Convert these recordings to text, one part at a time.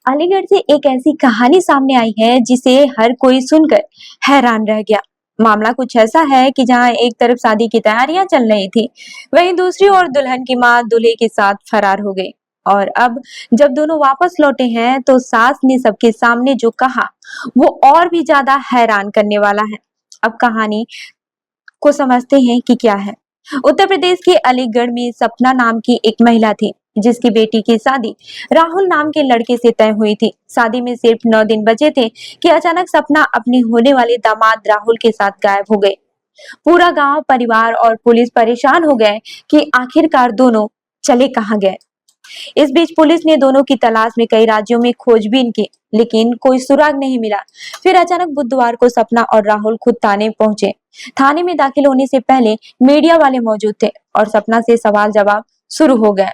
अलीगढ़ से एक ऐसी कहानी सामने आई है जिसे हर कोई सुनकर हैरान रह गया। मामला कुछ ऐसा है कि जहां एक तरफ शादी की तैयारियां चल रही थी, वहीं दूसरी ओर दुल्हन की मां दूल्हे के साथ फरार हो गई। और अब जब दोनों वापस लौटे हैं तो सास ने सबके सामने जो कहा वो और भी ज्यादा हैरान करने वाला है। अब कहानी को समझते हैं कि क्या है। उत्तर प्रदेश के अलीगढ़ में सपना नाम की एक महिला थी जिसकी बेटी की शादी राहुल नाम के लड़के से तय हुई थी। शादी में सिर्फ 9 दिन बचे थे कि अचानक सपना अपने होने वाले दामाद राहुल के साथ गायब हो गए। पूरा गांव, परिवार और पुलिस परेशान हो गए कि आखिरकार दोनों चले कहां गए। इस बीच पुलिस ने दोनों की तलाश में कई राज्यों में खोजबीन की, लेकिन कोई सुराग नहीं मिला। फिर अचानक बुधवार को सपना और राहुल खुद थाने पहुंचे। थाने में दाखिल होने से पहले मीडिया वाले मौजूद थे और सपना से सवाल जवाब शुरू हो गए।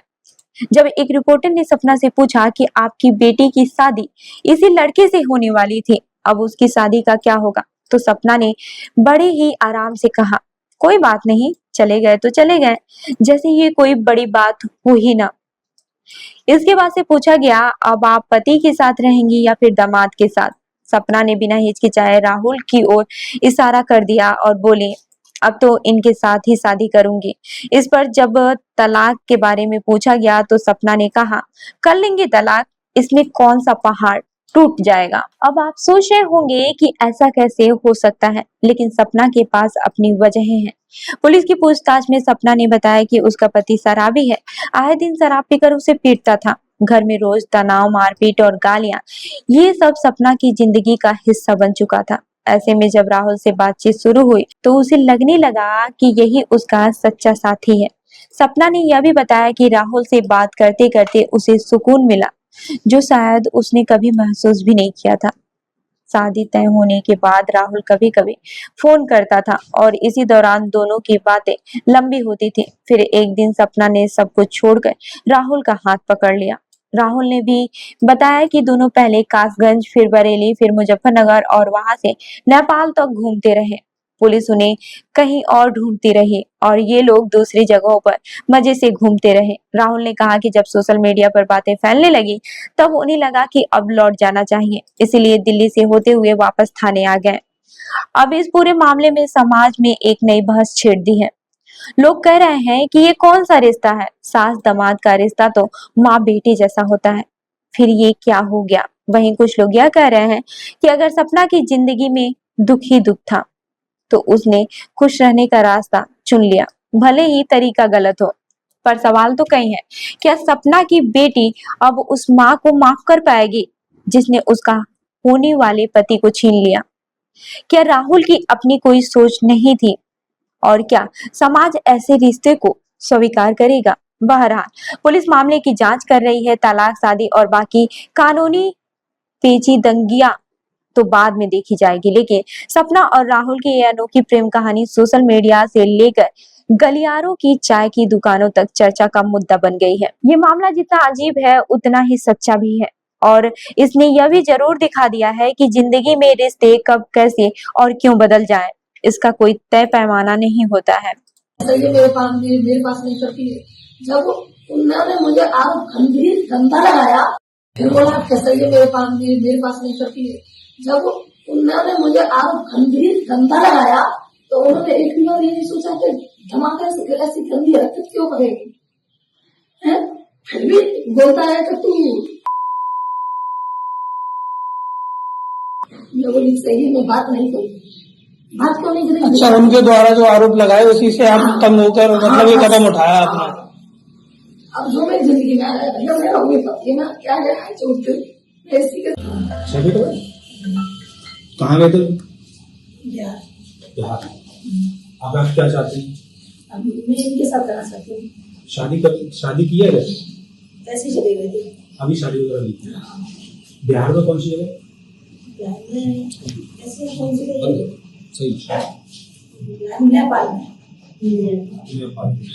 जब एक रिपोर्टर ने सपना से पूछा कि आपकी बेटी की शादी इसी लड़के से होने वाली थी, अब उसकी शादी का क्या होगा, तो सपना ने बड़े ही आराम से कहा, कोई बात नहीं, चले गए तो चले गए, जैसे ये कोई बड़ी बात हो ही ना। इसके बाद से पूछा गया, अब आप पति के साथ रहेंगी या फिर दामाद के साथ। सपना ने बिना हिचकिचाए राहुल की ओर इशारा कर दिया और बोली, अब तो इनके साथ ही शादी करूंगी। इस पर जब तलाक के बारे में पूछा गया तो सपना ने कहा, कर लेंगे तलाक, इसमें कौन सा पहाड़ टूट जाएगा। अब आप सोच रहे होंगे कि ऐसा कैसे हो सकता है, लेकिन सपना के पास अपनी वजहें हैं। पुलिस की पूछताछ में सपना ने बताया कि उसका पति शराबी है, आए दिन शराब पीकर उसे पीटता था। घर में रोज तनाव, मारपीट और गालियां, ये सब सपना की जिंदगी का हिस्सा बन चुका था। ऐसे में जब राहुल से बातचीत शुरू हुई तो उसे लगने लगा कि यही उसका सच्चा साथी है। सपना ने यह भी बताया कि राहुल से बात करते करते उसे सुकून मिला, जो शायद उसने कभी महसूस भी नहीं किया था। शादी तय होने के बाद राहुल कभी कभी फोन करता था और इसी दौरान दोनों की बातें लंबी होती थी। फिर एक दिन सपना ने सब कुछ छोड़कर राहुल का हाथ पकड़ लिया। राहुल ने भी बताया कि दोनों पहले कासगंज, फिर बरेली, फिर मुजफ्फरनगर और वहां से नेपाल तक घूमते रहे। पुलिस उन्हें कहीं और ढूंढती रही और ये लोग दूसरी जगहों पर मजे से घूमते रहे। राहुल ने कहा कि जब सोशल मीडिया पर बातें फैलने लगी तब उन्हें लगा कि अब लौट जाना चाहिए, इसीलिए दिल्ली से होते हुए वापस थाने आ गए। अब इस पूरे मामले में समाज में एक नई बहस छिड़ दी है। लोग कह रहे हैं कि ये कौन सा रिश्ता है, सास दामाद का रिश्ता तो माँ बेटी जैसा होता है, फिर ये क्या हो गया। वहीं कुछ लोग यह कह रहे हैं कि अगर सपना की जिंदगी में दुख ही दुख था तो उसने खुश रहने का रास्ता चुन लिया, भले ही तरीका गलत हो। पर सवाल तो कई है, क्या सपना की बेटी अब उस माँ को माफ कर पाएगी जिसने उसका होने वाले पति को छीन लिया? क्या राहुल की अपनी कोई सोच नहीं थी? और क्या समाज ऐसे रिश्ते को स्वीकार करेगा? बहरहाल पुलिस मामले की जांच कर रही है। तलाक, शादी और बाकी कानूनी पेचीदगियां तो बाद में देखी जाएगी, लेकिन सपना और राहुल की यह अनोखी प्रेम कहानी सोशल मीडिया से लेकर गलियारों की चाय की दुकानों तक चर्चा का मुद्दा बन गई है। ये मामला जितना अजीब है उतना ही सच्चा भी है और इसने यह भी जरूर दिखा दिया है कि जिंदगी में रिश्ते कब, कैसे और क्यों बदल जाए, इसका कोई तय पैमाना नहीं होता है। मेरे पास नहीं करती है। जब उन्होंने मुझे आरोप गंभीर गंदा लगाया, फिर बोला कैसे ये मेरे पास नहीं करती है। जब उन्होंने मुझे आरोप गंभीर गंदा लगाया तो उन्होंने एक बार ये नहीं सोचा कि धमाके से ऐसी गंदी हरकत क्यों करेगी, फिर भी बोलता है कि तू बोली सही में बात नहीं करी, बात क्यों नहीं करी। अच्छा, उनके द्वारा जो आरोप लगाए उसी से आप तंग होकर मतलब ये कदम उठाया आपने? अब जो मेरी जिंदगी में आया भैया मैं रहूंगी पति में क्या है चोट सभी तो कहाँ गए थे? बिहार। अब आप क्या चाहते हैं? अब मैं इनके साथ करना चाहती हूँ। शादी की है ऐसे चले गए थे, अभी शादी वगैरह नहीं की। बिहार में कौन सी जगह? बिहार में ऐसे कौन सी जगह? सही, नेपाल में।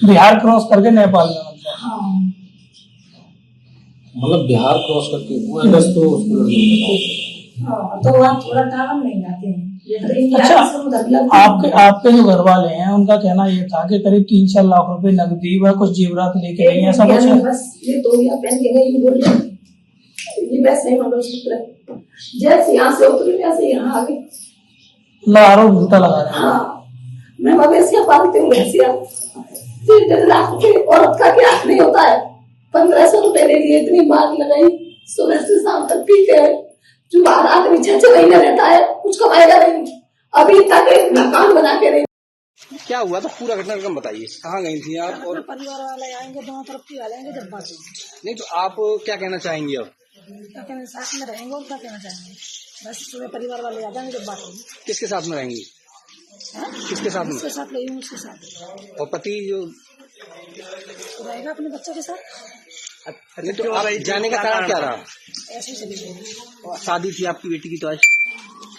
बिहार क्रॉस करके नेपाल में? हाँ, मतलब बिहार क्रॉस करके वो अगस्त तो हाँ, तो वहाँ थोड़ा टाइम नहीं आते हैं। अच्छा, आपके जो घर वाले हैं उनका कहना ये था कि करीब 3-4 लाख रुपए नकदी व कुछ जेवरात लेके गई, ऐसा कुछ है? बस ये तो या पहन के गई बोल ये वैसे ही मंगलसूत्र है, जैसे यहाँ से उतरी वैसे यहाँ आ गई। ला आरोप झूठा लगा रहे हैं। हाँ, मैं मवेशियाँ पालती हूँ, भैंसिया। दिन रात की औरत का क्या नहीं होता है। 1500 रुपए ले लिए, इतनी मार लगाई, सुबह से शाम तक पीते हैं। जो बाहर आदमी 6 महीने रहता है, कुछ कमाएगा नहीं। अभी तक एक मकान बना के नहीं। क्या हुआ था, पूरा घटनाक्रम बताइए, कहाँ गई थी आप? और परिवार वाले आएंगे, दोनों तरफ की आएंगे, जब बात नहीं तो आप क्या कहना चाहेंगे अब? क्या कहना, साथ में रहेंगे और क्या कहना चाहेंगे। बस सुबह परिवार वाले आ जाएंगे, जब बात होगी। किसके साथ में रहेंगी? किसके साथ में? उसके साथ गई हूँ, उसके साथ। और पति जो तो रहेगा अपने बच्चों के साथ। नहीं तो आप जाने का कारण क्या रहा? ऐसे ही चले गए। और शादी थी आपकी बेटी की, तो आज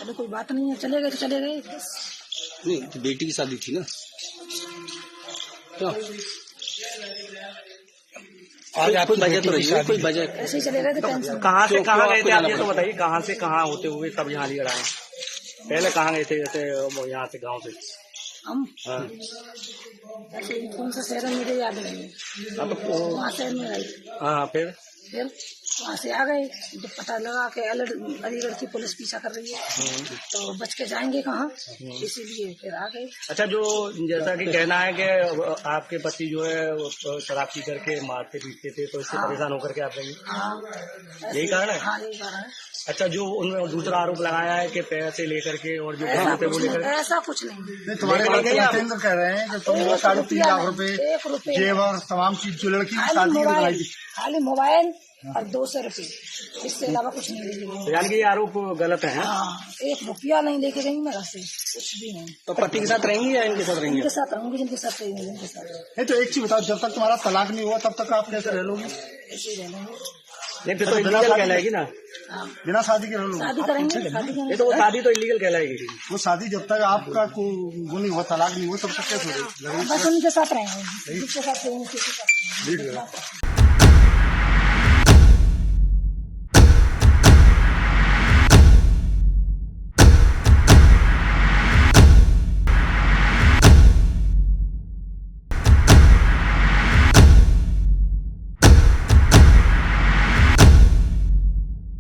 अरे कोई बात नहीं है, चले गए तो चले गए बस। नहीं तो बेटी की शादी थी ना, क्यों? आज आपकी वजह तो रही है, कोई वजह? ऐसे ही चले गए तो टेंशन। कहाँ से कहाँ गए थे आप, ये आपको तो बताइए, कहाँ से कहाँ होते हुए तब यहाँ अलीगढ़ आए? पहले कहाँ गए थे, जैसे यहाँ से गांव से? हम हाँ। ऐसे ही कौन सा शहर है मुझे याद नहीं है, हाँ, तो वहाँ शहर में गई। हाँ, फिर वहाँ से आ गए, जब पता लगा कि अलीगढ़ की पुलिस पीछा कर रही है, तो बच के जाएंगे कहाँ, इसीलिए फिर आ गए। अच्छा, जो जैसा कि कहना है कि आपके पति जो है वो शराब पी करके मारते पीटते थे, तो इससे परेशान होकर के आप गई? हाँ, यही कारण है? हाँ, यही कारण है। अच्छा, जो उन्होंने दूसरा आरोप लगाया है कि पैसे लेकर के और जो ऐसा काम थे वो कुछ लेकर नहीं, ऐसा कुछ नहीं। तुम्हारे केंद्र कह रहे हैं कि तुम 3.5 लाख रुपए 1 रुपए जेवर तमाम चीज जो लड़की की खाली शादी की मोबाइल, कराई थी। खाली मोबाइल और 200 रुपए, इससे अलावा कुछ नहीं लेके गई। यानी कि ये आरोप गलत है? हाँ, 1 रुपया नहीं लेके गई मैं घर से, कुछ भी नहीं। तो पति के साथ रहेंगी या इनके साथ रहेंगी? इनके साथ रहूंगी, जिनके साथ रहेंगे, जिनके साथ नहीं तो एक चीज बताओ, जब तक तुम्हारा तलाक नहीं हुआ तब तक आप कैसे रह लोगे? ऐसे ही रहने। नहीं, फिर तो इलीगल कहलाएगी ना? हाँ, बिना शादी के रह लोगे? शादी करेंगे, शादी ये करेंगे। तो वो शादी तो इलीगल कहलाएगी। वो शादी जब तक आपका वो नहीं हुआ, तलाक नहीं हुआ, तब तक कैसे रहोगे? बस उनके साथ रहेंगे, जिसके साथ रहेंगे, उसी के साथ रहेंगे।